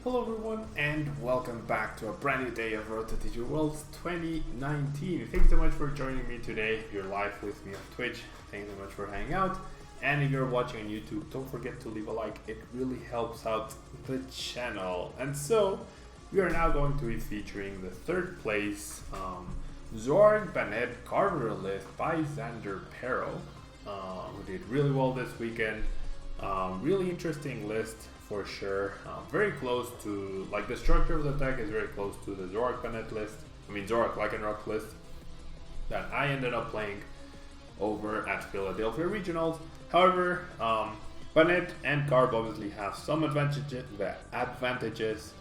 Hello everyone and welcome back to a brand new day of Road to TCG Worlds 2019. Thanks so much for joining me today. If you're live with me on Twitch, thanks so much for hanging out. And if you're watching on YouTube, don't forget to leave a like. It really helps out the channel. And so, we are now going to be featuring the third place Zoroark Banette Carver list by Xander Pero, who did really well this weekend. Really interesting list. For sure, very close to, like, the structure of the deck is very close to the Zoroark Banette list. Zoroark Lycanroc list that I ended up playing over at Philadelphia Regionals. However, Banette and Garb obviously have some advantages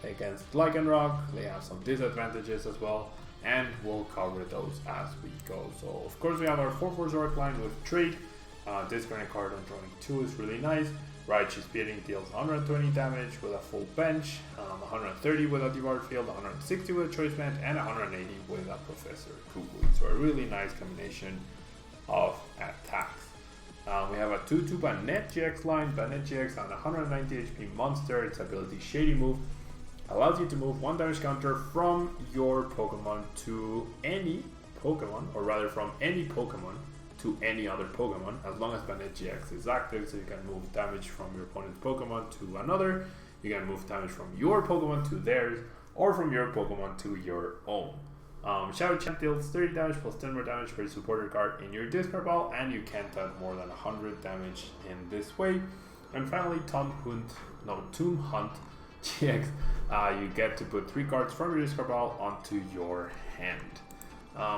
against Lycanroc. They have some disadvantages as well, and we'll cover those as we go. So, of course, we have our 4/4 Zoroark line with trade. Discarding a card on drawing 2 is really nice. Right, she's beating deals 120 damage with a full bench, 130 with a Devoured Field, 160 with a Choice Band, and 180 with a Professor Kugui. So a really nice combination of attacks. We have a 2/2 Banette GX line. Banette GX on 190 HP monster. Its ability Shady Move allows you to move 1 damage counter from your Pokemon to any Pokemon, or rather from any Pokemon to any other Pokemon, as long as Banette GX is active. So you can move damage from your opponent's Pokemon to another, you can move damage from your Pokemon to theirs, or from your Pokemon to your own. Shadow Champ deals 30 damage plus 10 more damage for a supporter card in your discard pile, and you can't add more than 100 damage in this way. And finally, Tomb Hunt GX, you get to put 3 cards from your discard pile onto your hand.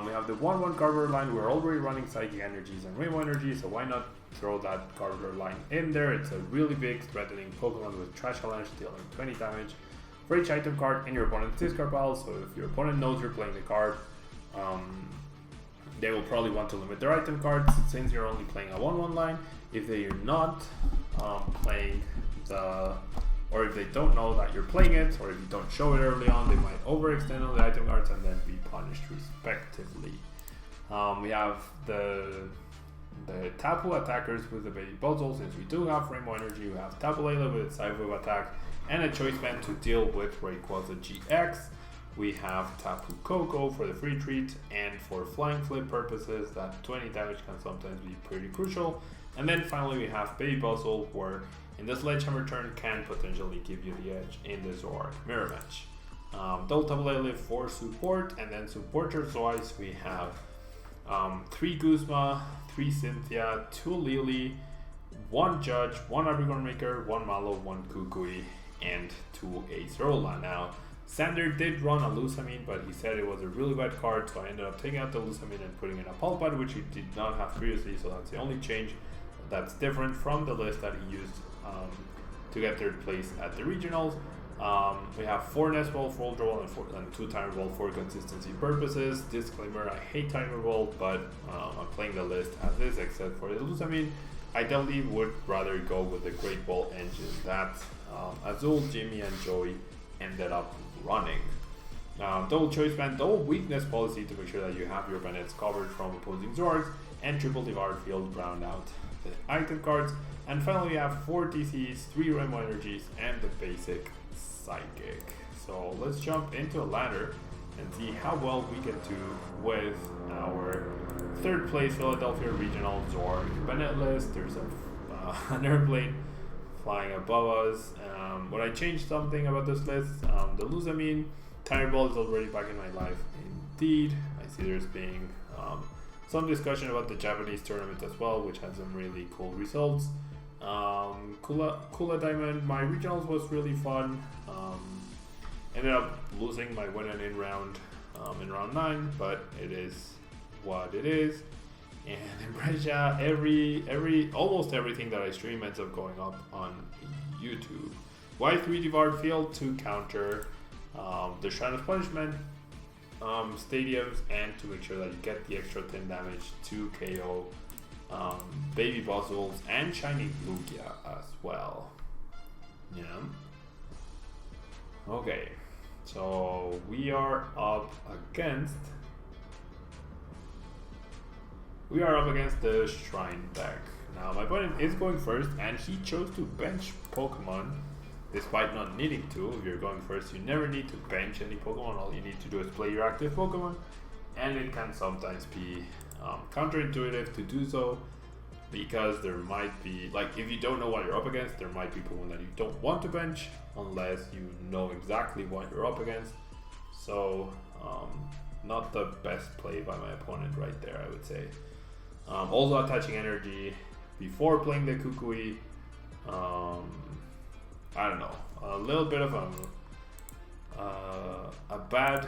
We have the 1/1 Carver line. We're already running Psychic Energies and Rainbow Energy, so why not throw that Carver line in there? It's a really big threatening Pokemon with Trash Avalanche dealing 20 damage for each item card in your opponent's discard pile. So if your opponent knows you're playing the card, they will probably want to limit their item cards since you're only playing a 1/1 line. If they are not playing or if they don't know that you're playing it, or if you don't show it early on, they might overextend on the item cards and then be punished respectively. We have the Tapu attackers with the Baby Puzzle. Since we do have Rainbow Energy, we have Tapu Lele with its Sidewave attack and a Choice Band to deal with Rayquaza GX. We have Tapu Koko for the free treat, and for flying flip purposes, that 20 damage can sometimes be pretty crucial. And then finally we have Baby Puzzle, where in the Sledgehammer turn can potentially give you the edge in the Zoroark mirror match. Double Tapu Lele for support, and then supporters wise we have 3 Guzma, 3 Cynthia, 2 Lily, 1 Judge, 1 Apricorn Maker, 1 Malo, 1 Kukui, and 2 Acerola. Now, Xander did run a Lusamine, but he said it was a really bad card, so I ended up taking out the Lusamine and putting in a Pulpad, which he did not have previously, so that's the only change that's different from the list that he used to get 3rd place at the regionals. We have 4 Nest Ball for Ultra Ball and 2 Timer Ball for consistency purposes. Disclaimer, I hate Timer Ball, but I'm playing the list as is, except for the Lusamine. I definitely would rather go with the Great Ball engine that Azul, Jimmy, and Joey ended up running. Double Choice Band, double Weakness policy to make sure that you have your Banettes covered from opposing Zoroarks, and triple Devoured Field round out the item cards. And finally we have 4 DCs, 3 Rainbow Energies, and the basic Psychic. So let's jump into a ladder and see how well we can do with our 3rd place Philadelphia Regional Zoroark Banette list. There's an airplane flying above us. Would I change something about this list? The Lusamine Tire Ball is already back in my life indeed. I see there's being some discussion about the Japanese tournament as well, which had some really cool results. Kula Diamond, my regionals was really fun. Ended up losing my win and in round in round 9, but it is what it is. And in Brescia, almost everything that I stream ends up going up on YouTube. Y3 Devoured Field to counter the Shrine of Punishment stadiums, and to make sure that you get the extra 10 damage to KO Baby Puzzles and Shiny Lugia as well. Yeah. Okay, so we are up against the Shrine deck. Now my opponent is going first, and he chose to bench Pokemon despite not needing to. If you're going first, you never need to bench any Pokemon. All you need to do is play your active Pokemon, and it can sometimes be counterintuitive to do so, because there might be, like, if you don't know what you're up against, there might be Pokemon that you don't want to bench unless you know exactly what you're up against. So not the best play by my opponent right there, I would say. Also attaching energy before playing the Kukui, I don't know, a little bit of a bad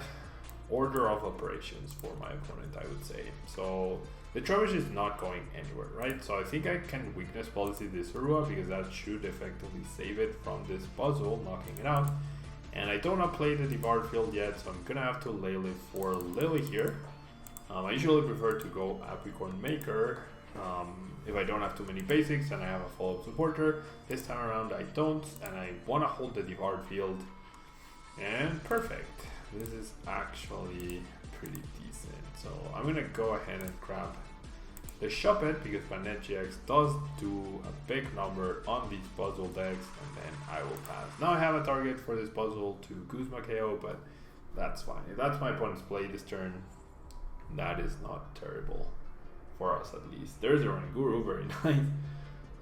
order of operations for my opponent, I would say. So the Trubbish is not going anywhere, right? So I think I can weakness policy this Zorua, because that should effectively save it from this puzzle, knocking it out. And I don't have played the Devoured Field yet, so I'm gonna have to Lele for Lily here. I usually prefer to go Apricorn Maker if I don't have too many basics and I have a follow-up supporter. This time around I don't, and I want to hold the Devoured Field. And perfect. This is actually pretty decent. So I'm gonna go ahead and grab the Shuppet, because Banette GX does do a big number on these puzzle decks, and then I will pass. Now I have a target for this puzzle to Guzma KO, but that's fine. If that's my opponent's play this turn, that is not terrible for us, at least. There's a Oranguru, very nice.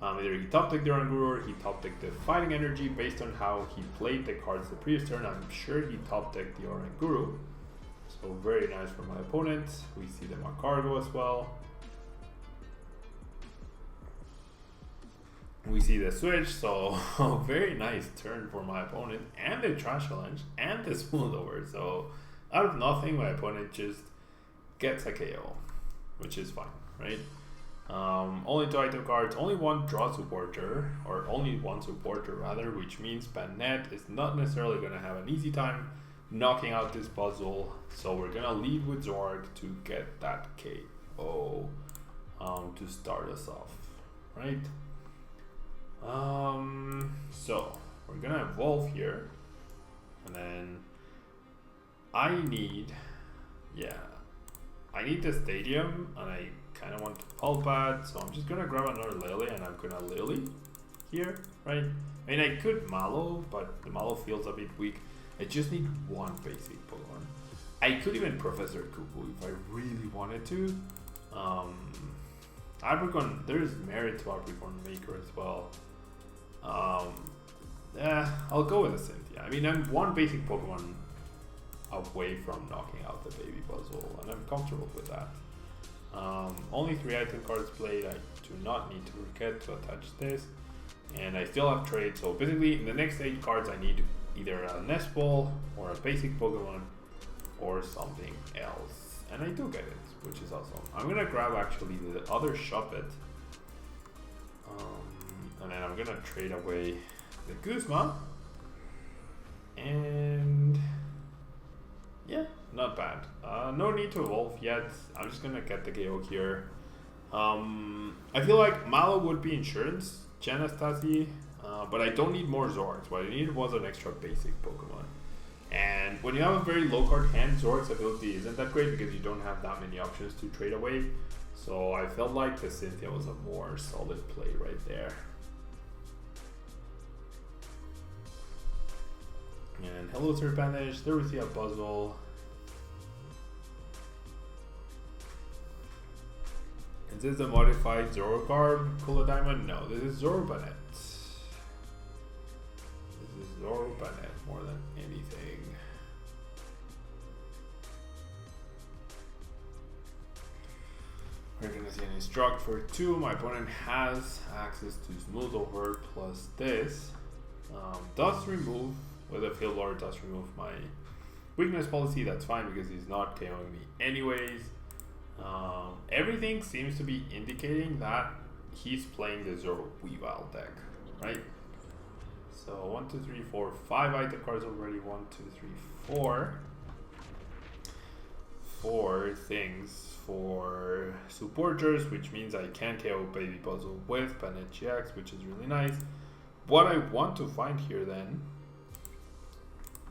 Either he top decked the Oranguru or he top decked the Fighting Energy. Based on how he played the cards the previous turn, I'm sure he top decked the Oranguru. So very nice for my opponent. We see the Macargo as well. We see the switch, so very nice turn for my opponent, and the Trash Challenge and the Smooth Over. So out of nothing, my opponent just gets a KO, which is fine, right? Only 2 item cards, only one draw supporter, or only one supporter rather, which means Banette is not necessarily going to have an easy time knocking out this puzzle. So we're going to lead with Zoroark to get that KO to start us off, right? So we're going to evolve here, and then I need the stadium, and I kind of want to pulp pad, so I'm just gonna grab another Lily, and I'm gonna Lily here, right? I mean, I could Mallow, but the Mallow feels a bit weak. I just need one basic Pokemon. I could even Professor Kupu if I really wanted to. Apricorn, there's merit to Apricorn Maker as well. I'll go with a Cynthia. I mean, I'm one basic Pokemon away from knocking out the baby puzzle, and I'm comfortable with that. Only 3 item cards played. I do not need to forget to attach this, and I still have trade. So basically, in the next 8 cards, I need either a Nest Ball or a basic Pokemon or something else, and I do get it, which is awesome. I'm gonna grab actually the other Shuppet, and then I'm gonna trade away the Guzma, and yeah, not bad. No need to evolve yet. I'm just gonna get the KO here. I feel like Mallow would be insurance, Genastasi, but I don't need more Zorks. What I needed was an extra basic Pokemon. And when you have a very low card hand, Zork's ability isn't that great because you don't have that many options to trade away. So I felt like the Cynthia was a more solid play right there. And hello Serpanish, there we see a puzzle. Is this a modified Zoroark Kula Diamond? No, this is Zoro Banette. This is Zoro Banette more than anything. We're gonna see an Instruct for 2. My opponent has access to Smooth Over plus this. Does remove, with a Field Lord, does remove my weakness policy. That's fine because he's not KOing me anyways. Everything seems to be indicating that he's playing the Zoro Weavile deck, right? So 1, 2, 3, 4, 5 item cards already. 1, 2, 3, 4. 4 things for supporters, which means I can KO Baby Puzzle with Banette GX, which is really nice. What I want to find here then,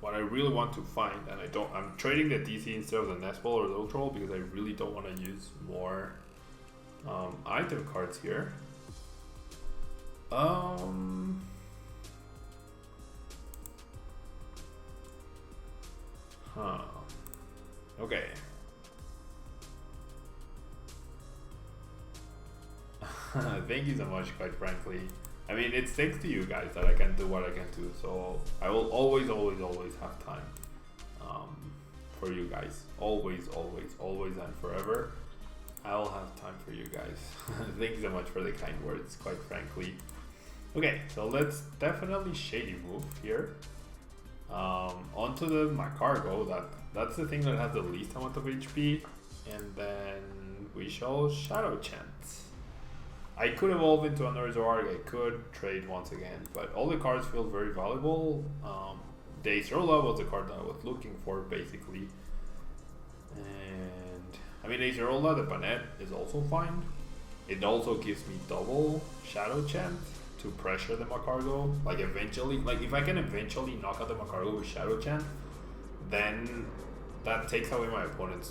what I really want to find, and I'm trading the DC instead of the Nest Ball or the Ultra Ball because I really don't want to use more item cards here. Huh. Okay. Thank you so much, quite frankly. I mean, it's thanks to you guys that I can do what I can do, so I will always have time for you guys. Always and forever. I'll have time for you guys. Thank you so much for the kind words, quite frankly. Okay, so let's definitely shady move here. Onto my cargo, that's the thing that has the least amount of HP, and then we shall Shadow Chant. I could evolve into another Zoroark, I could trade once again, but all the cards feel very valuable. The Acerola was the card that I was looking for, basically. And I mean, Acerola, the Banette is also fine. It also gives me double Shadow Chant to pressure the Macargo. Like eventually, like if I can eventually knock out the Macargo with Shadow Chant, then that takes away my opponent's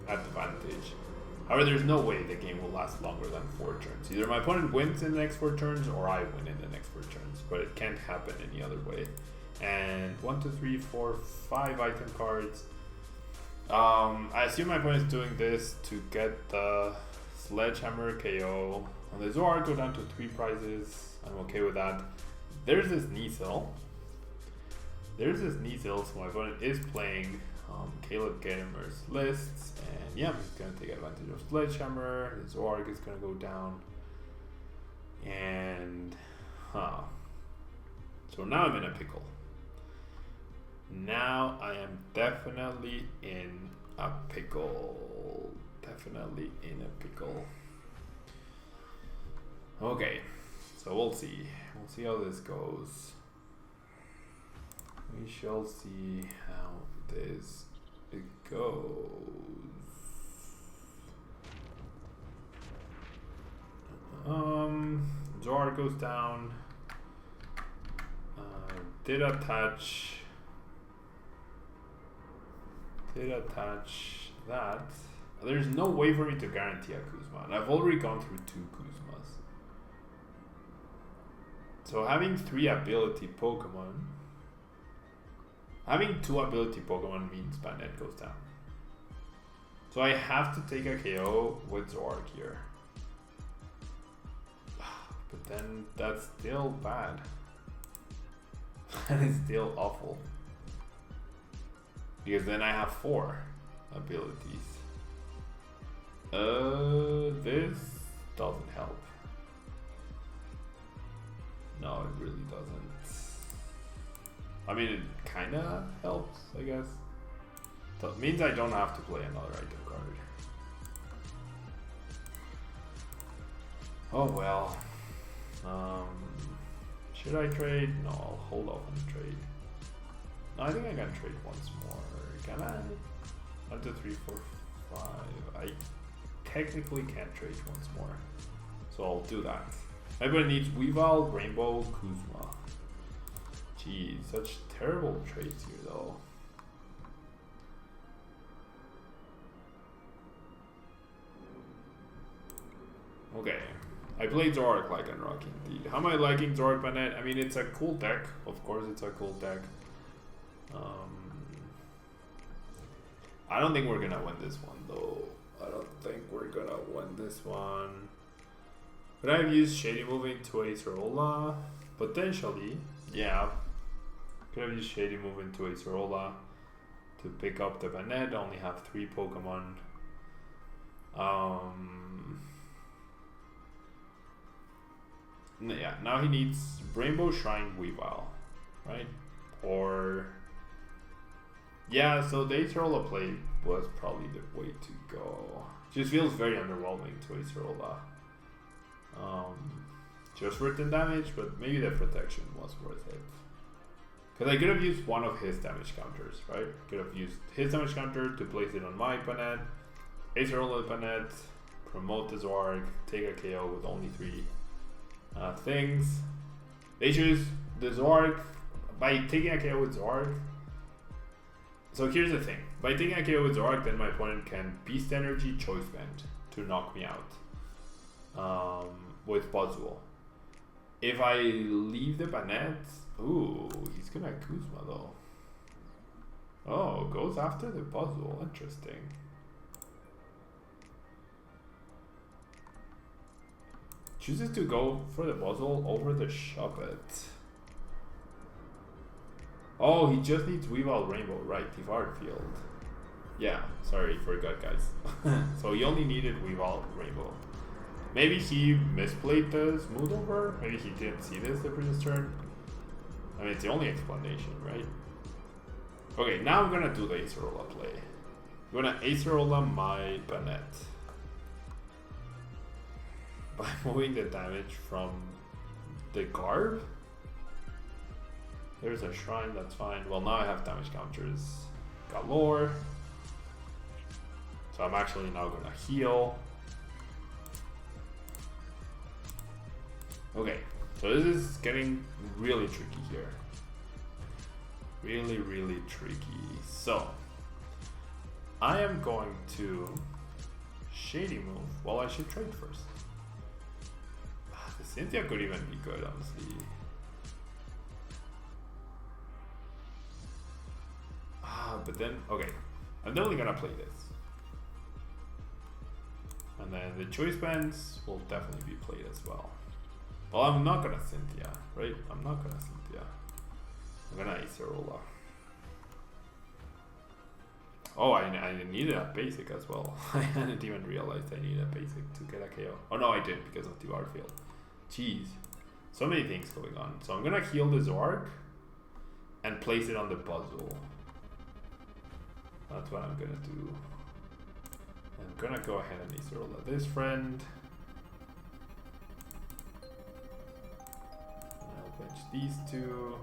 advantage. However, there's no way the game will last longer than 4 turns. Either my opponent wins in the next 4 turns or I win in the next 4 turns, but it can't happen any other way. And 1, 2, 3, 4, 5 item cards. I assume my opponent is doing this to get the Sledgehammer KO. On the Zoroark, go down to 3 prizes. I'm okay with that. There's this Kneasel. So my opponent is playing Caleb Gadamer's lists, and yeah, he's gonna take advantage of Sledgehammer. The Zoroark is gonna go down, and so now I'm in a pickle. Now I am definitely in a pickle. Okay, so we'll see how this goes. We shall see how this goes. Zoroark goes down. Did attach that. There's no way for me to guarantee a Kuzma, and I've already gone through 2 Kuzmas. So having 3 ability Pokemon, having 2 ability Pokemon means Banette goes down. So I have to take a KO with Zoroark here. But then that's still bad. That is still awful. Because then I have 4 abilities. This doesn't help. No, it really doesn't. I mean, it kinda helps, I guess. So it means I don't have to play another item card. Oh well. Should I trade? No, I'll hold off on the trade. No, I think I can trade once more. Can I? 1, 2, 3, 4, 5. I technically can't trade once more. So I'll do that. Everybody needs Weavile, Rainbow, Kuzma. Geez, such terrible trades here though. Okay. I played Zoroark like Unrock indeed. How am I liking Zoroark Banette? I mean, it's a cool deck. Of course, it's a cool deck. I don't think we're gonna win this one though. I don't think we're gonna win this one. Could I have used Shady Moving to Acerola? Potentially, yeah. Could have used Shady Moving to Acerola to pick up the Banette. I only have 3 Pokemon. Yeah, now he needs Rainbow Shrine Weavile, right? Or yeah, so the Acerola play was probably the way to go. Just feels very underwhelming to Acerola. Just written damage, but maybe the protection was worth it. Because I could have used one of his damage counters, right? Could have used his damage counter to place it on my Banette, Acerola Banette, promote the Zoroark, take a KO with only 3 things. The issue is the Zoroark, by taking a KO with Zoroark. So here's the thing. By taking a KO with Zoroark, then my opponent can Beast Energy Choice Band to knock me out with Buzzwole. If I leave the Banette, ooh, he's gonna Kuzma though. Oh, goes after the puzzle. Interesting. Chooses to go for the puzzle over the Shuppet. Oh, he just needs Weavile Rainbow, right? Divard Field. Yeah, sorry, forgot, guys. So he only needed Weavile Rainbow. Maybe he misplayed the Smooth Over. Maybe he didn't see this the previous turn. I mean, it's the only explanation, right? Okay, now I'm gonna do the Acerola play. I'm gonna Acerola my Banette by moving the damage from the Garb. There's a Shrine, that's fine. Well, now I have damage counters galore. So I'm actually now gonna heal. Okay, so this is getting really tricky here. Really, really tricky. So, I am going to Shady move. Well, I should trade first. The Cynthia could even be good, honestly. But then, okay, I'm definitely gonna play this. And then the choice bands will definitely be played as well. Well, I'm not gonna Cynthia, right? I'm not gonna Cynthia. I'm gonna Acerola. Oh, I needed a basic as well. I hadn't even realized I needed a basic to get a KO. Oh no, I did because of the art field. Jeez. So many things going on. So I'm gonna heal the Zoroark and place it on the puzzle. That's what I'm gonna do. I'm gonna go ahead and Acerola this friend. I'll bench these two.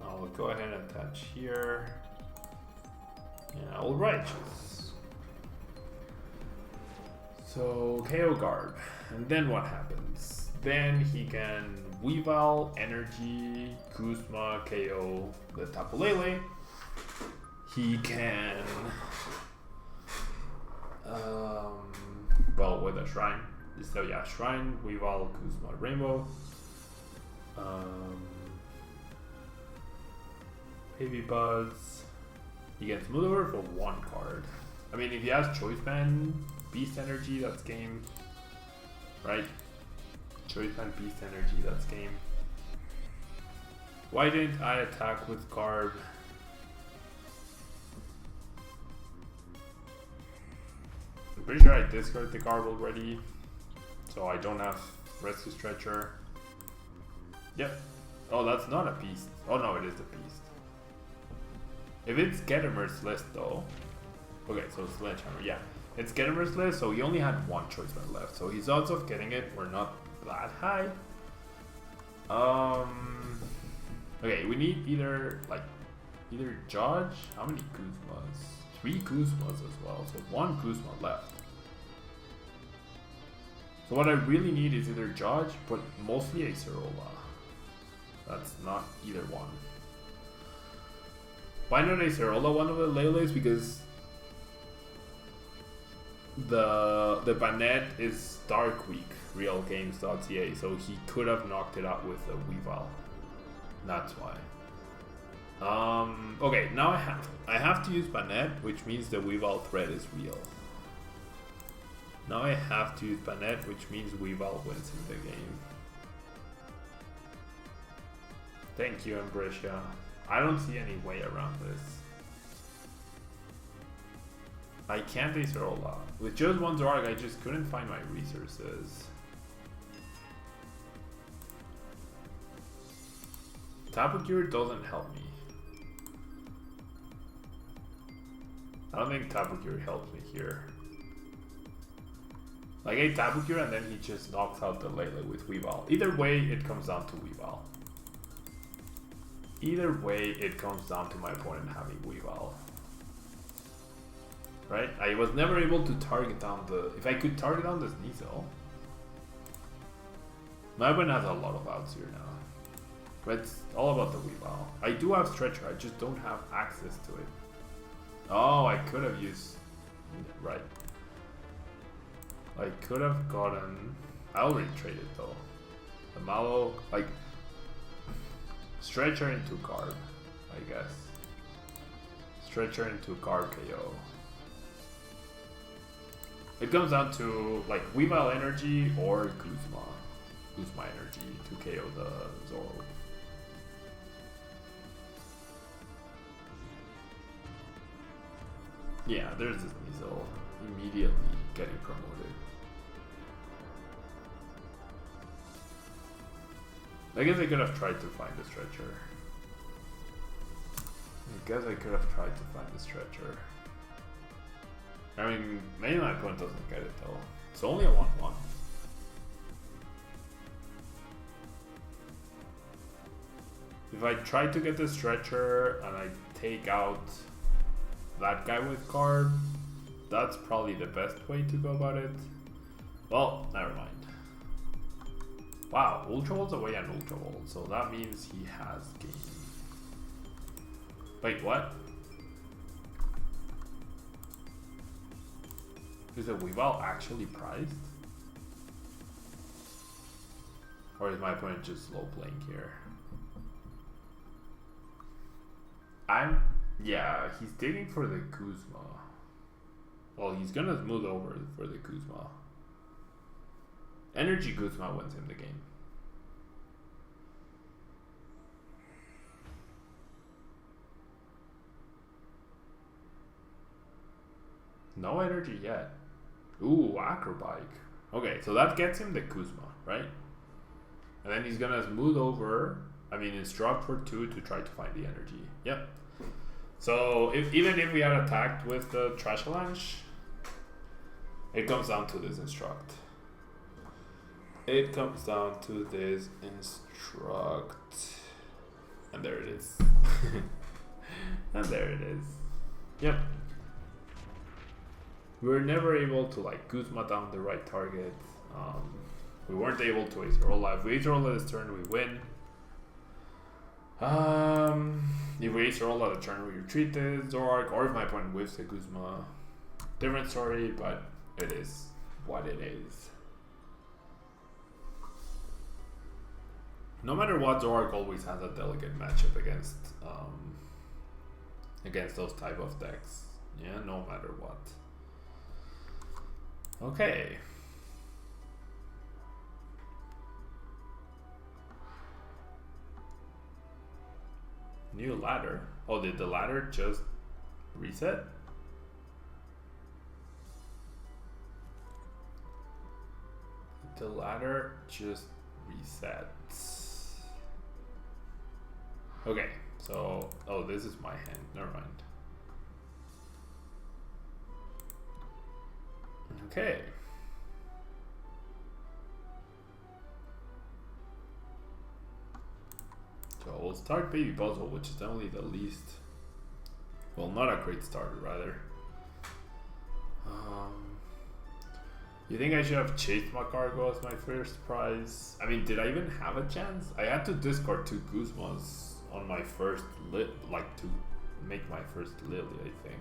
I'll go ahead and attach here. And I'll Righteous. So KO Garb. And then what happens? Then he can Weavile, Energy, Kuzma, KO the Tapu Lele. He can well, with a Shrine. So yeah, Shrine, Weavile, Kuzma, Rainbow. Baby Buzz. He gets Smooth Over for one card. I mean, if he has Choice Band, Beast Energy, that's game. Right? Choice Band, Beast Energy, that's game. Why didn't I attack with Garb? I'm pretty sure I discarded the Garb already. So I don't have Rescue Stretcher. Yep. Oh, that's not a Beast. Oh no, it is a Beast. If it's Get a Merciless though. Okay, so Sledgehammer, yeah. It's Get a Merciless, so he only had one choice band left. So his odds of getting it were not that high. Okay, we need either Judge. How many Kuzmas? 3 Kuzmas as well. So 1 Kuzma left. So what I really need is either Judge, but mostly Acerola. That's not either one. Why not Acerola one of the Leles? Because the Banette is Dark Week, realgames.ca, so he could have knocked it out with a Weavile. That's why. Okay, now I have to use Banette, which means the Weavile threat is real. Now I have to use Banette, which means Weavile wins in the game. Thank you, Ambrosia. I don't see any way around this. I can't Acerola. With just one Zoroark, I just couldn't find my resources. Tapu Cure doesn't help me. I don't think Tapu Cure helps me here. Like a Tapu Cure and then he just knocks out the Lele with Weavile. Either way, it comes down to Weavile. Either way, it comes down to my opponent having Weavile. Right? I was never able to target down the... If I could target down the Sneasel... My opponent has a lot of outs here now. But it's all about the Weavile. I do have Stretcher, I just don't have access to it. Oh, I could have used... Right. I could have gotten... I already traded though. The Mallow... Like... Stretcher into Garb, I guess. Stretcher into card KO. It comes down to like Weavile Energy or Kuzma. Kuzma Energy to KO the Zoro. Yeah, there's this Nizel immediately getting promoted. I guess I could have tried to find the Stretcher. I mean, maybe my opponent doesn't get it though. It's only a 1-1. If I try to get the Stretcher and I take out that guy with card, that's probably the best way to go about it. Well, never mind. Wow, Ultra Volt's away and Ultra Volt, so that means he has game. Wait, what? Is the Weavile actually prized? Or is my opponent just slow playing here? Yeah, he's digging for the Kuzma. Well, he's gonna smooth over for the Kuzma. Energy Kuzma wins him the game. No energy yet. Ooh, Acrobike. Okay, so that gets him the Kuzma, right? And then he's gonna smooth over, instruct for 2 to try to find the energy. Yep. So even if we had attacked with the Trash Avalanche, it comes down to this instruct. It comes down to this instruct. And there it is. And there it is. Yep. We were never able to like Kuzma down the right target. We weren't able to ace Rolla. If we ace Rolla this turn, we win. If we ace Rolla the turn, we retreat this Zoroark, or if my opponent whiffs the Kuzma. Different story, but it is what it is. No matter what, Zoroark always has a delicate matchup against those type of decks. Yeah, no matter what. Okay. New ladder. Oh, did the ladder just reset? The ladder just resets. Okay, so oh, this is my hand. Never mind. Okay. So we'll start Baby Puzzle, which is definitely the least, well, not a great starter, rather. You think I should have chased Macargo as my first prize? I mean, did I even have a chance? I had to discard 2 Guzmas on my first to make my first Lily, I think.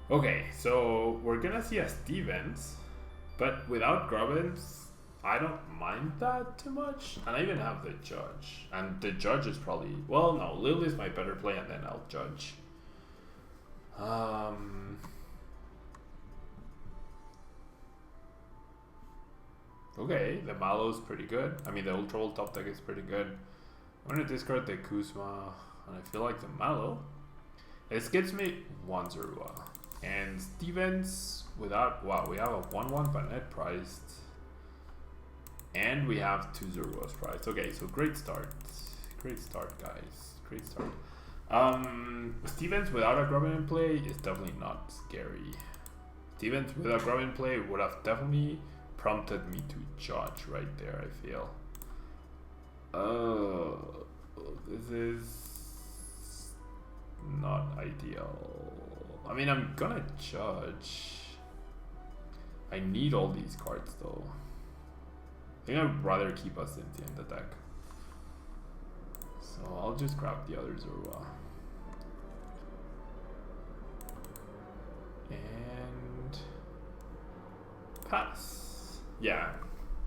Okay, so we're gonna see a Stevens, but without Grubbins, I don't mind that too much. And I even have the Judge, and the Judge is probably, well, no, Lil is my better play, and then I'll Judge. Okay, the Malo's pretty good. I mean, the Ultra Volt top deck is pretty good. I'm gonna discard the Kuzma, and I feel like the Malo. This gets me 1 Zorua. And Stevens without, wow, we have a 1-1 Banette priced. And we have 2 Zoruas priced. Okay, so great start. Great start, guys. Great start. Stevens without a Grubbin in play is definitely not scary. Stevens without Grubbin in play would have definitely prompted me to Judge right there, I feel. Oh, this is not ideal. I mean, I'm gonna judge. I need all these cards though. I think I'd rather keep a Cynthia in the deck. So I'll just grab the other Zoroark. And pass. Yeah.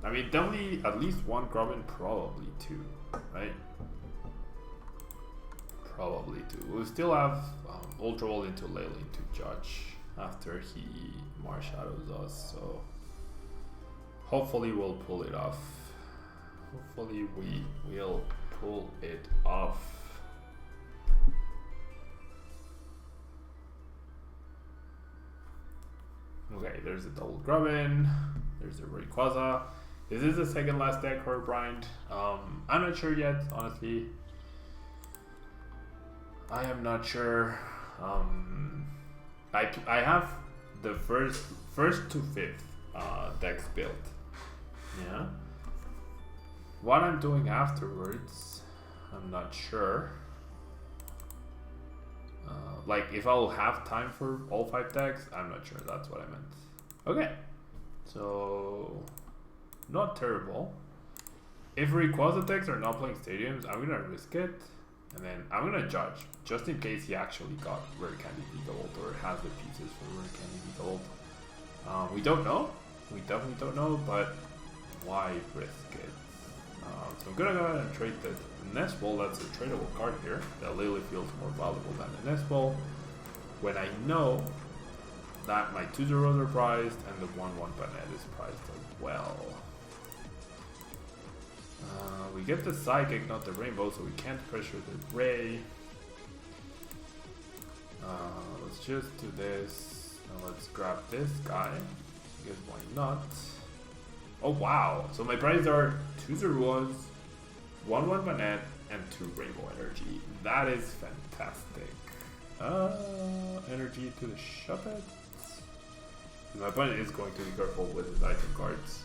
I mean, definitely at least one Grubbin, probably two, right? Probably two. We'll still have Ultra Ball into Leyline to judge after he Marshadows us, so hopefully we'll pull it off. Hopefully we will pull it off. Okay, there's a double Grubbin, there's a Rayquaza. Is this the second last deck for Bryant? I'm not sure yet, honestly. I am not sure. I have the first to fifth decks built. Yeah. What I'm doing afterwards, I'm not sure. Like if I'll have time for all 5 decks, I'm not sure. That's what I meant. Okay. So not terrible. If Rayquaza decks are not playing stadiums, I'm gonna risk it. And then I'm gonna judge, just in case he actually got Rare Candy Gold or has the pieces for Rare Candy Gold. We don't know. We definitely don't know, but why risk it? So I'm gonna go ahead and trade the Nest Ball. That's a tradable card here. That Lily feels more valuable than the Nest Ball. When I know that my 2 zeros are prized and the 1/1 Banette is prized as well. We get the Psychic, not the Rainbow, so we can't pressure the Ray. Let's just do this. And let's grab this guy, because why not? Oh wow, so my prizes are 2 Zeruas, 1/1 Banette, and 2 Rainbow Energy. That is fantastic. Energy to the Shuppet. My opponent is going to be careful with his item cards.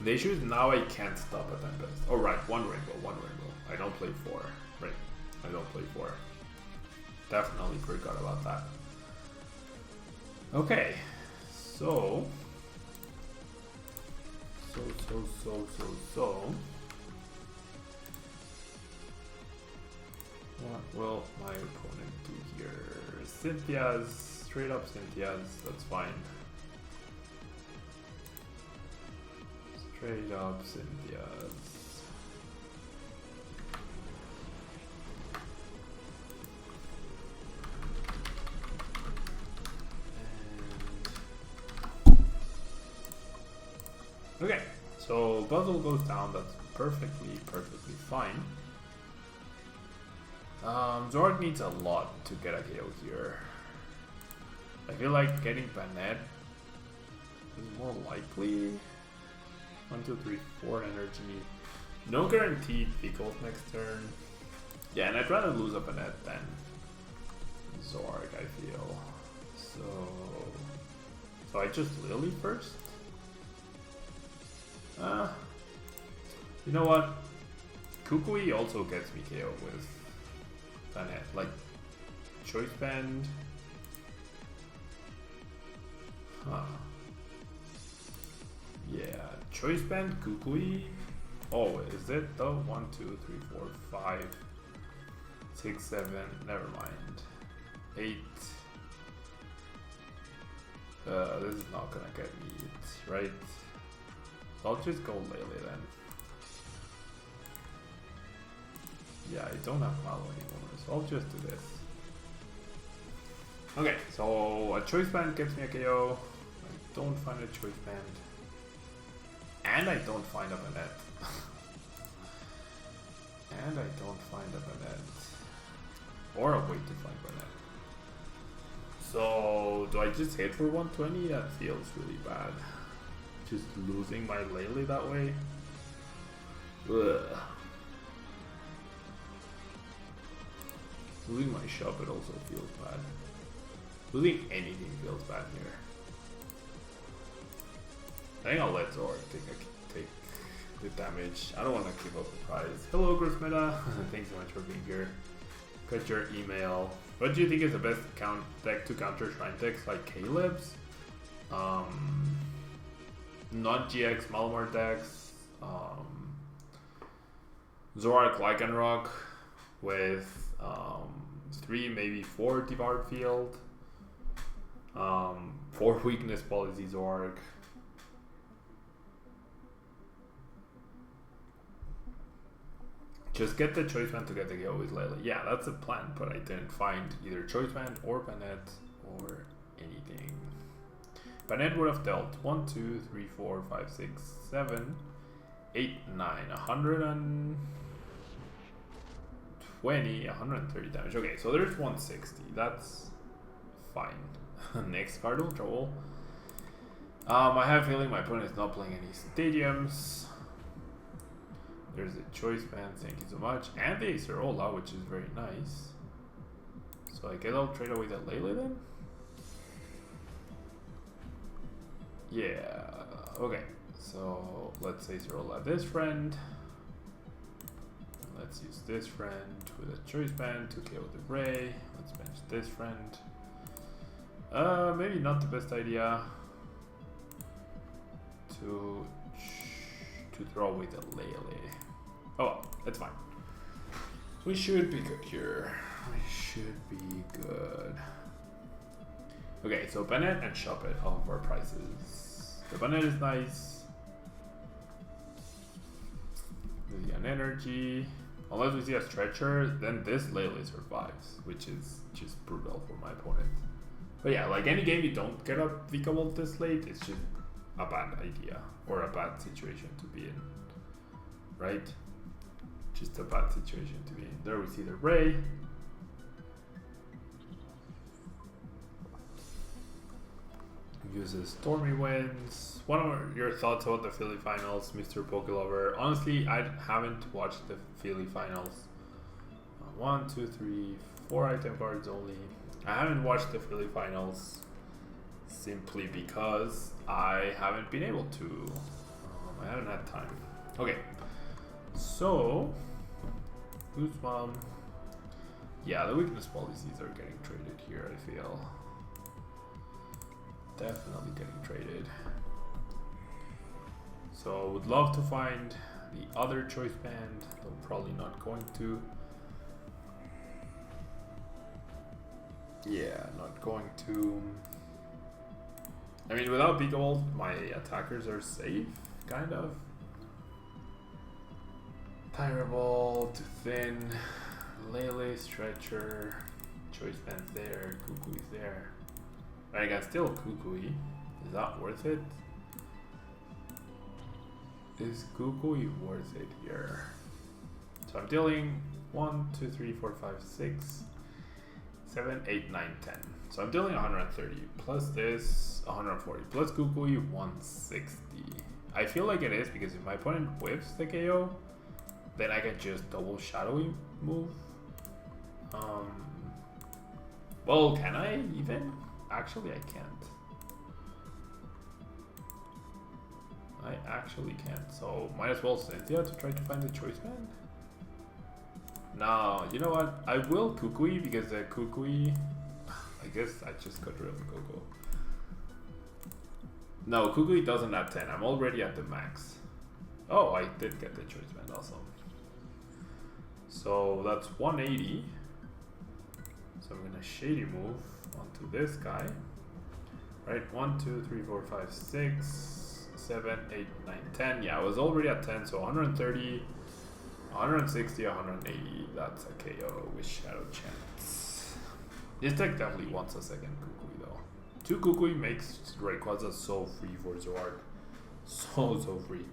The issue is now I can't stop a Tempest. Oh right, one rainbow. I don't play 4. Right, I don't play 4. Definitely forgot about that. Okay, so. What will my opponent do here? Cynthia's, straight up Cynthia's, that's fine. Straight up Cynthia's. Okay, so Puzzle goes down, that's perfectly fine. Zoroark needs a lot to get a KO here. I feel like getting Banette is more likely. 1, 2, 3, 4 energy. No guaranteed Pickles next turn. Yeah, and I'd rather lose a Banette than Zoroark, I feel. So I just Lily first? You know what? Kukui also gets me KO with Banette. Like, Choice Band. Huh. Yeah, Choice Band, Kukui. Oh, is it though? 1, 2, 3, 4, 5, 6, 7. Never mind. 8. This is not gonna get me it, right? So I'll just go Lele then. Yeah, I don't have Malo anymore, so I'll just do this. Okay, so a Choice Band gets me a KO. I don't find a Choice Band. And I don't find a Banette. And I don't find a Banette. Or a way to find Banette. So, do I just hit for 120? That feels really bad. Just losing my Lele that way. Ugh. Losing my shop, it also feels bad. Losing anything feels bad here. I think I'll let Zoroark take the damage. I don't want to keep up the price. Hello, Grossmeta. Thanks so much for being here. Got your email. What do you think is the best deck to counter Shrine decks like Caleb's? Non-GX Malamar decks. Zoroark Lycanroc with 3, maybe 4 Devoured Field. 4 Weakness Policy Zoroark. Just get the Choice Band to get the KO with Lele. Yeah, that's a plan, but I didn't find either Choice Band or Banette or anything. Banette would have dealt 1, 2, 3, 4, 5, 6, 7, 8, 9, 120, 130 damage. Okay, so there's 160. That's fine. Next card, Ultra Wall. I have a feeling my opponent is not playing any stadiums. There's a Choice Band, thank you so much. And the Acerola, which is very nice. So I guess I'll trade away that Lele then? Yeah, okay. So let's Acerola this friend. Let's use this friend with a Choice Band to KO the Ray. Let's bench this friend. Maybe not the best idea to throw away the Lele. Oh well, that's fine. We should be good here. We should be good. Okay, so Banette and Shop It, all of our prices. The Banette is nice. The energy. Unless we see a Stretcher, then this Lele survives, which is just brutal for my opponent. But yeah, like any game you don't get a Vika Volt this late, it's just a bad idea or a bad situation to be in, right? Just a bad situation to be in. There we see the Ray. Uses Stormy Winds. What are your thoughts about the Philly finals, Mr. Pokelover? Honestly, I haven't watched the Philly finals. 1, 2, 3, 4 item cards only. I haven't watched the Philly finals simply because I haven't been able to. I haven't had time. Okay, so Goosebump. Yeah, the weakness policies are getting traded here, I feel. Definitely getting traded. So would love to find the other Choice Band, though probably not going to. Yeah, not going to. I mean, without Big Gold, my attackers are safe, kind of. Tyrable to Thin, Lele, Stretcher, Choice Band's there, Kukui's there. I can still Kukui. Is that worth it? Is Kukui worth it here? So I'm dealing 1, 2, 3, 4, 5, 6, 7, 8, 9, 10. So I'm dealing 130 plus this 140 plus Kukui 160. I feel like it is because if my opponent whiffs the KO, then I can just double shadowy move. Well, can I even? Actually, I can't. I actually can't. So might as well Cynthia to try to find the Choice Band. No, you know what? I will Kukui because the Kukui. I guess I just got rid of the Coco. No, Kukui doesn't have 10. I'm already at the max. Oh, I did get the Choice Band also. So that's 180. So I'm gonna Shady move onto this guy. Right, 1, 2, 3, 4, 5, 6, 7, 8, 9, 10. Yeah, I was already at 10, so 130, 160, 180. That's a KO with Shadow Chance. This deck definitely wants a second Kukui though. 2 Kukui makes Rayquaza so free for Zoroark. So free.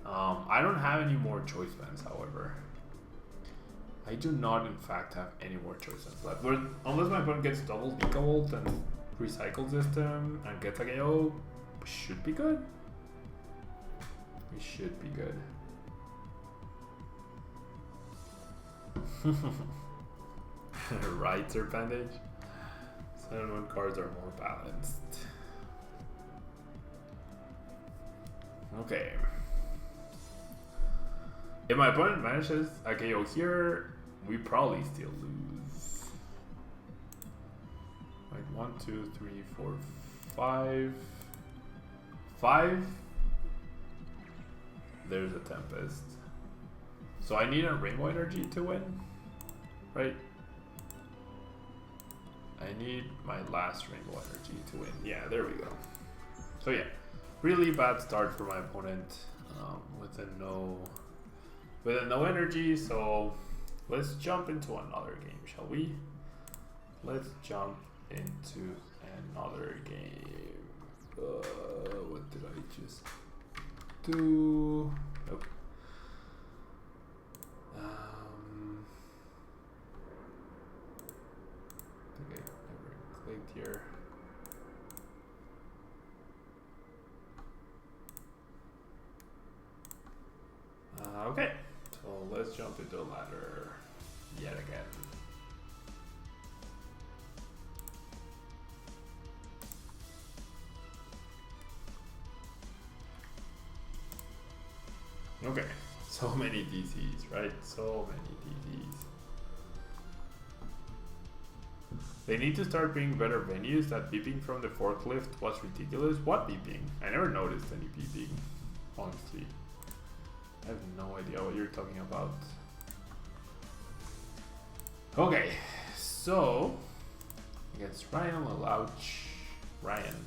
I don't have any more Choice Bands, however. I do not, in fact, have any more Choice Bands left. But unless my opponent gets double Vika Volt and recycles system and gets a KO, we should be good. We should be good. Right, Serpentage? 7-1 cards are more balanced. Okay. If my opponent manages a KO here, we probably still lose. Like 1, 2, 3, 4, 5. 5. There's a Tempest. So I need a Rainbow Energy to win, right? I need my last Rainbow Energy to win. Yeah, there we go. So yeah, really bad start for my opponent with a no energy. So let's jump into another game, shall we? Let's jump into another game. What did I just do? Nope. I think I never clicked here. Okay, so let's jump into a ladder yet again. Okay, so many DCs, right? So many DCs. They need to start being better venues. That beeping from the forklift was ridiculous. What beeping? I never noticed any beeping, honestly. I have no idea what you're talking about. Okay, so against Ryan Lalouch. Ryan.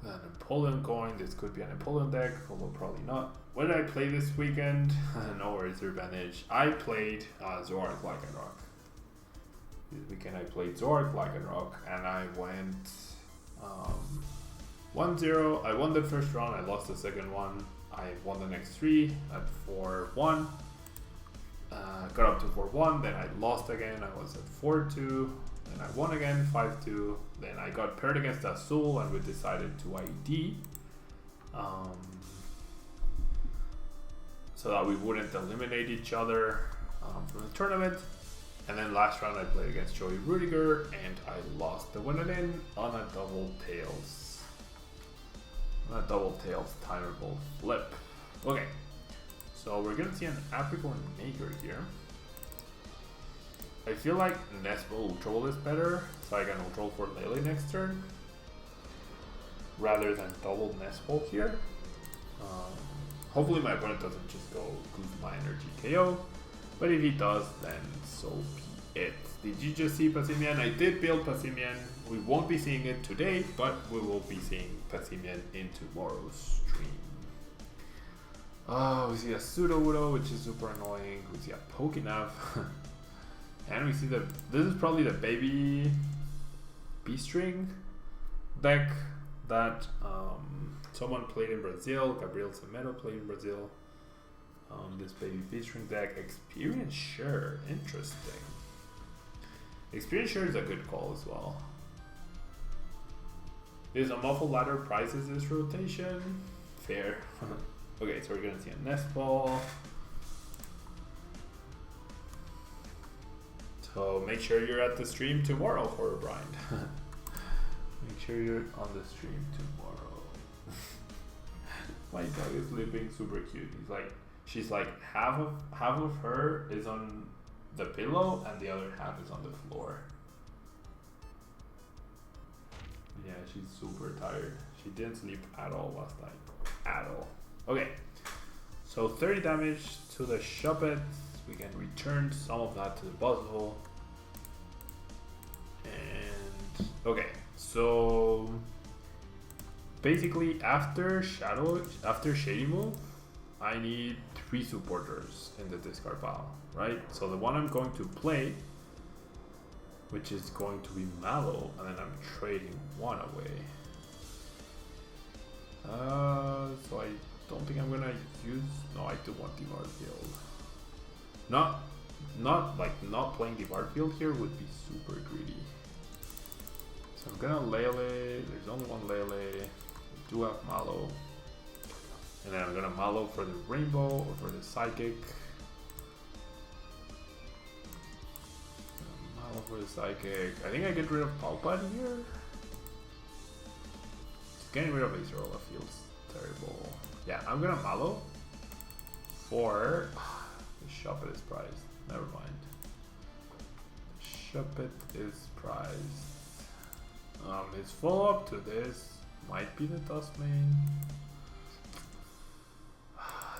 An Napoleon coin. This could be a Napoleon deck, although probably not. What did I play this weekend? No worries, advantage. I played Zoroark Lycanroc. This weekend I played Zoroark Lycanroc, and I went 1-0. I won the first round. I lost the second one. I won the next 3 at 4-1. Got up to 4-1. Then I lost again. I was at 4-2. Then I won again, 5-2. Then I got paired against Azul, and we decided to ID. So that we wouldn't eliminate each other from the tournament. And then last round I played against Joey Rudiger, and I lost the win in on a double tails. On a double tails timerable flip. Okay, so we're gonna see an Apricorn Maker here. I feel like Nespo Ultra Ball is better, so I can Ultra Ball for Lele next turn, rather than double Nespo here. Hopefully my opponent doesn't just go Goof My Energy KO, but if he does, then so be it. Did you just see Passimian? I did build Passimian. We won't be seeing it today, but we will be seeing Passimian in tomorrow's stream. We see a Sudowoodo, which is super annoying. We see a Pokénav. And we see that this is probably the baby B-string deck that someone played in Brazil. Gabriel Semedo played in Brazil. This baby B-string deck. Experience Share. Interesting. Experience Share is a good call as well. Is a Muffled Ladder prizes this rotation? Fair. Okay, so we're gonna see a Nest Ball. So make sure you're at the stream tomorrow, Horror Brian. Make sure you're on the stream tomorrow. My dog is sleeping super cute. She's like half of her is on the pillow and the other half is on the floor. Yeah, she's super tired. She didn't sleep at all last night. At all. Okay. So 30 damage to the Shuppet. We can return some of that to the puzzle. And okay, so basically after Shady Move, I need 3 supporters in the discard pile, right? So the one I'm going to play, which is going to be Mallow, and then I'm trading 1 away. So I don't think I'm gonna use. No, I do want the Field. Not playing the Field here would be super greedy. So I'm gonna Lele. There's only one Lele. We do have Mallow. And then I'm gonna Mallow for the Rainbow or for the Psychic. Mallow for the Psychic. I think I get rid of Palpad here. Just getting rid of Acerola feels terrible. Yeah, I'm gonna Malo for the Shuppet is prized. Never mind. Shuppet is prized. His follow-up to this might be the Dustmane.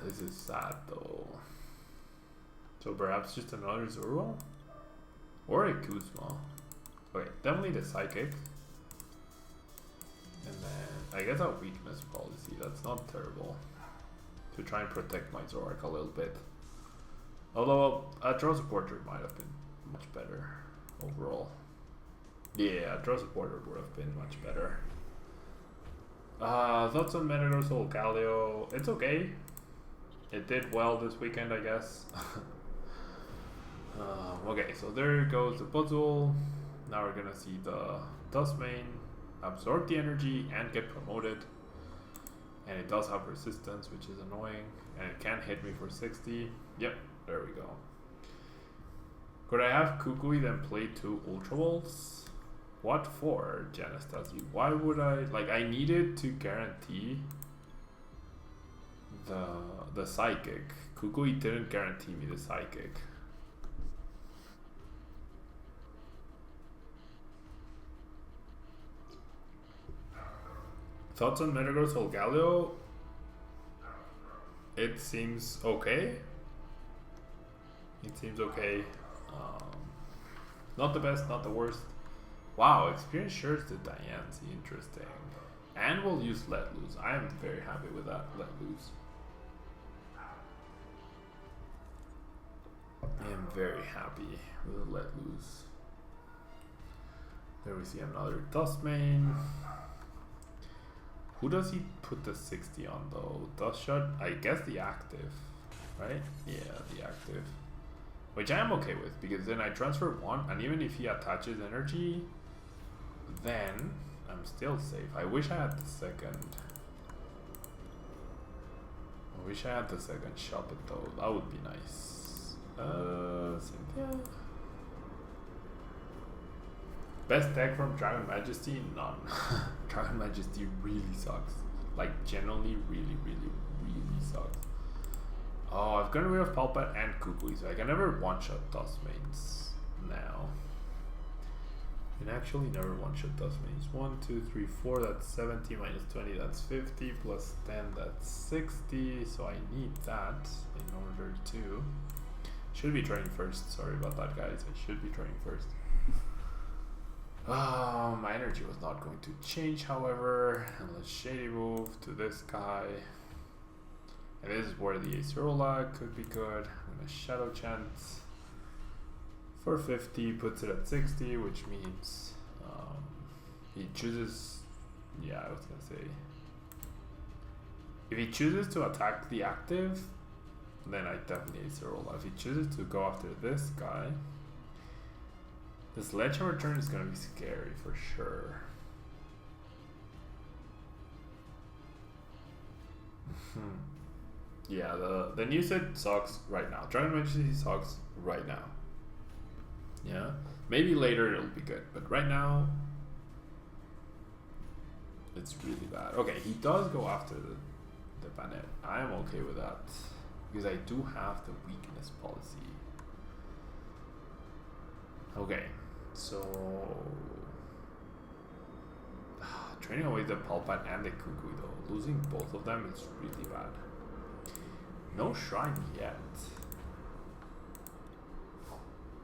This is sad though. So perhaps just another Zoroark? Or a Kuzma. Okay, definitely the Psychic. And then I guess a weakness policy. That's not terrible. To try and protect my Zoroark a little bit. Although a Draw Supporter might have been much better overall. Yeah, a Draw Supporter would have been much better. Thoughts on Metagross Galio? It's okay. It did well this weekend, I guess. Okay, so there goes the puzzle. Now we're gonna see the Dustmane absorb the energy and get promoted. And it does have resistance, which is annoying. And it can hit me for 60. Yep, there we go. Could I have Kukui then play 2 Ultra Balls? What for, Janastasi? Why would I? Like, I needed to guarantee the Psychic. Kukui didn't guarantee me the Psychic. Thoughts on Metagross Galio? It seems okay. It seems okay. Not the best, not the worst. Wow, experience shares to Diancie, interesting. And we'll use Let Loose. I am very happy with that, Let Loose. I am very happy with Let Loose. There we see another Dustmane. Who does he put the 60 on though? Dust Shot? I guess the active, right? Yeah, the active. Which I am okay with, because then I transfer 1, and even if he attaches energy, then I'm still safe. I wish I had the second. I wish I had the second Shuppet though. That would be nice. Cynthia? Best deck from Dragon Majesty? None. Dragon Majesty really sucks. Like, generally really sucks. Oh, I've gotten rid of Palpat and Kukui, so I can never one-shot Dustmanes now. You can actually never one-shot Dustmanes. 1, 2, 3, 4, that's 70, minus 20, that's 50, plus 10, that's 60, so I need that in order to... Should be trying first, sorry about that guys, I should be trying first. My energy was not going to change, however, and let's shady move to this guy. And this is where the Acerola could be good. I'm gonna Shadow Chant for 50, puts it at 60, which means he chooses, yeah, I was gonna say, if he chooses to attack the active, then I definitely Acerola. If he chooses to go after this guy, the Sledgehammer turn is gonna be scary for sure. Yeah, the new set sucks right now. Dragon Majesty sucks right now. Yeah, maybe later it'll be good, but right now it's really bad. Okay, he does go after the Banette. I am okay with that because I do have the weakness policy. Okay, so training away the Palpat and the Kukui though, losing both of them is really bad. No shrine yet.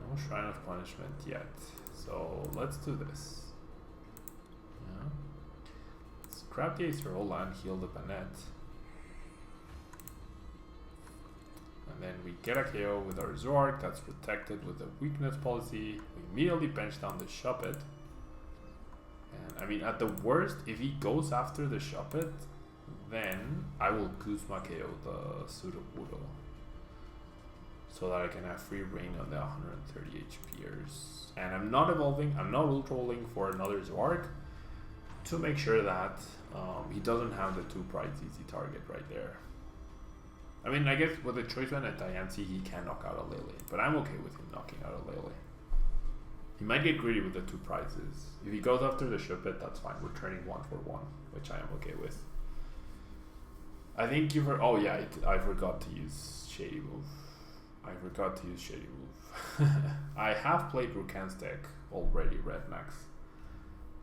No shrine of punishment yet. So let's do this. Yeah. Let's grab the Acerola and heal the Banette. And then we get a KO with our Zoroark that's protected with the weakness policy. We immediately bench down the Shuppet. And I mean, at the worst, if he goes after the Shuppet, then I will Kuzma KO the Sudowoodo so that I can have free reign on the 130 HPers. And I'm not evolving, I'm not ultra rolling for another Zoroark to make sure that he doesn't have the 2 prize easy target right there. I mean, I guess with the choice one at Diancie, he can knock out a Lele, but I'm okay with him knocking out a Lele. He might get greedy with the 2 prizes. If he goes after the Shuppet, that's fine. We're turning 1 for 1, which I am okay with. I think you were. Oh yeah, I forgot to use Shady Move. I have played Rukan's deck already, Red Max.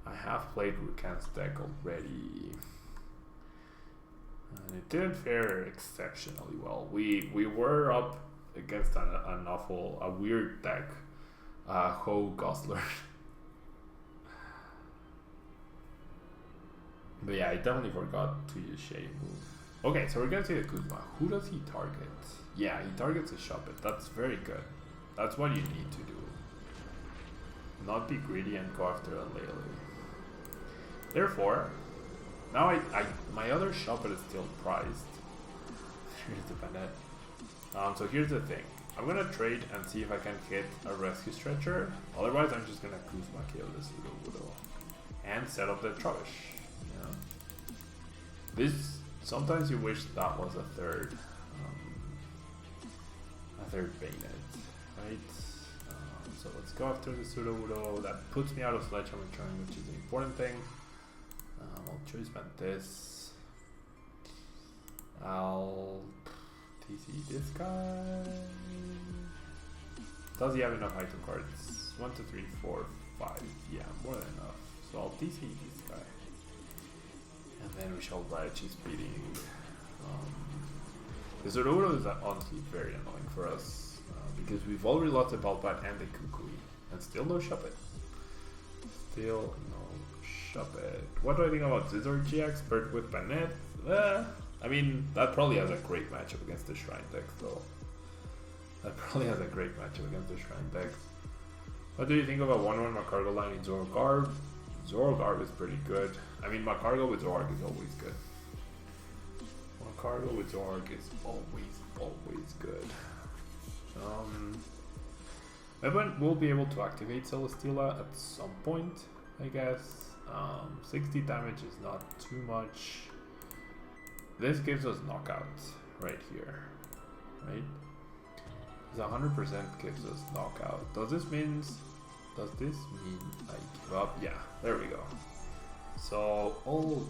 I have played Rukan's deck already. And it didn't fare exceptionally well. We were up against a weird deck. Ho Gosler. But yeah, I definitely forgot to use Shady Move. Okay, so we're gonna see the Kuzma. Who does he target? Yeah, he targets a Shuppet. That's very good. That's what you need to do. Not be greedy and go after a Lele. Therefore, now my other Shuppet is still prized. Here's the Banette. So here's the thing. I'm gonna trade and see if I can hit a Rescue Stretcher. Otherwise, I'm just gonna Kuzma kill this Zoroark and set up the Trubbish. You know? This sometimes you wish that was a third Banette, right? So let's go after the Zoroark. That puts me out of Sledgehammer turn, which is an important thing. I'll choose this. I'll TC this guy. Does he have enough item cards? 1, 2, 3, 4, 5. Yeah, more than enough. So I'll TC this guy. And then we shall ride his beating. The Zoroark is honestly very annoying for us because we've already lost the Balbat and the Kukui, and still no Shuppet. What do I think about Zoroark GX paired with Banette? I mean, that probably has a great matchup against the Shrine decks, though. What do you think about 1-1 Macargo line in Zoroark? Zoroark is pretty good. I mean, Macargo with Zoroark is always good. Macargo with Zoroark is always good. Maybe we'll be able to activate Celesteela at some point, I guess. 60 damage is not too much. This gives us knockouts right here, right? This 100% gives us knockout. Does this mean I give up? Yeah, there we go. So all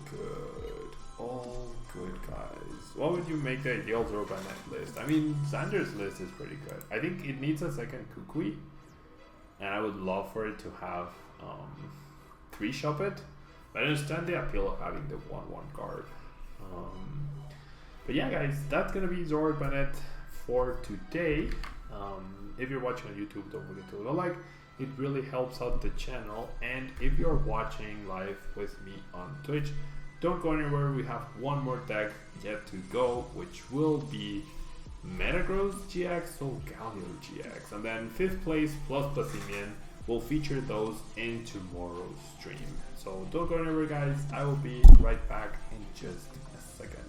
good guys. What would you make the ideal Zoro Banette list? I mean, Xander's list is pretty good. I think it needs a second Kukui, and I would love for it to have 3 Shuppet. But I understand the appeal of having the 1/1 card. But yeah, guys, that's gonna be Zoroark Banette for today. If you're watching on YouTube, don't forget to leave a like. It really helps out the channel. And if you're watching live with me on Twitch, don't go anywhere. We have one more deck yet to go, which will be Metagross GX or Galio GX. And then 5th place plus Basimian will feature those in tomorrow's stream. So don't go anywhere, guys. I will be right back in just a second.